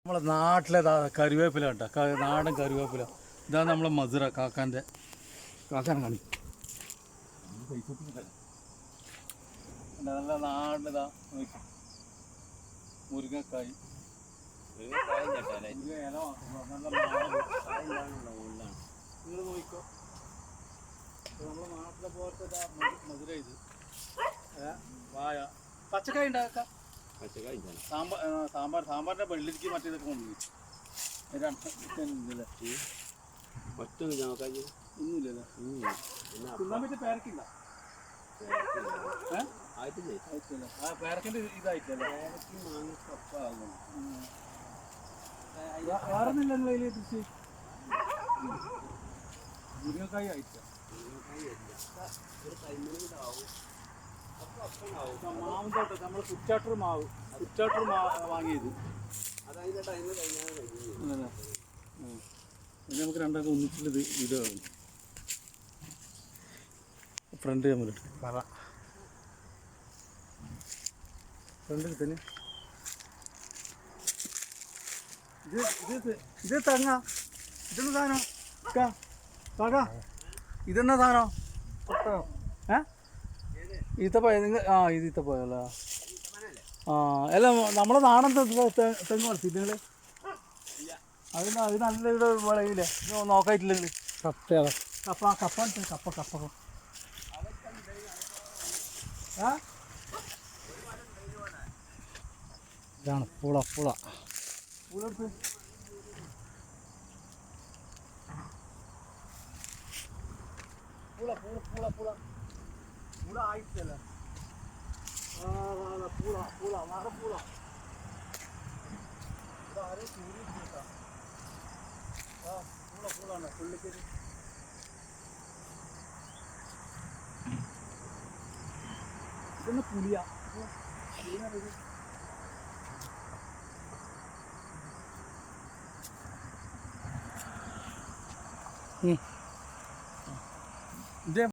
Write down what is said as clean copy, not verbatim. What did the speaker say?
നമ്മളെ നാട്ടിലെ കറിവേപ്പില കേട്ടോ, നാടൻ കറിവേപ്പില. ഇതാണ് നമ്മളെ മധുര കാക്കാൻ കാണി നല്ല നാടിതാ മുരുങ്ങക്കായ് ഇല നിങ്ങൾ നോക്കിക്കോ. നമ്മളെ നാട്ടിലെ പോലത്തെ മധുര ഇത് വായ പച്ചക്കായ ഉണ്ടാക്കാം. സാമ്പാറിന്റെ വെള്ളിരിക്ക് മറ്റേതൊക്കെ കൊണ്ടുപോയി ഒന്നുമില്ലല്ലോ. തിന്നാൻ പറ്റിയ പേരക്കില്ല. പേരക്കിന്റെ ഇതായിട്ടല്ലേ വേറൊന്നുമില്ലല്ലോ അതിൽ കൃഷി. മുരിങ്ങക്കായ് ആയിട്ടില്ല. മാവും തോട്ടം നമ്മൾ കുറ്റാട്ടൂർ മാവ് വാങ്ങിയത് അല്ലേ. പിന്നെ നമുക്ക് രണ്ടാൾക്ക് ഒന്നിച്ചുള്ളത് ഇതാണ് ഫ്രണ്ട് ക്യാമറ പറ ഫ്രണ്ടിൽ തന്നെ ഇത് തെങ്ങ. ഇതെന്നാ സാധനം കാക്ക? ഇതെന്നാ സാധനം? ഈത്തപ്പഴം നിങ്ങൾ ഇത് ഈത്തപ്പഴല്ല. അല്ല നമ്മളെ നാടൻ തെങ്ങ് വളർത്തിയിട്ട് നിങ്ങൾ അത് നല്ല ഇവിടെ വിളയില്ലേ? നോക്കായിട്ടില്ലല്ലോ. കപ്പ ഇതാണ് പൂള പൂളെടുത്ത് പൂള ആയിട്ടല്ല. പൂള നാടൻ ആരെ ചൂടിട്ടാ പൂളാണ് പുള്ളിക്കരി. ഇതൊന്ന് പുളിയാ ഇതേ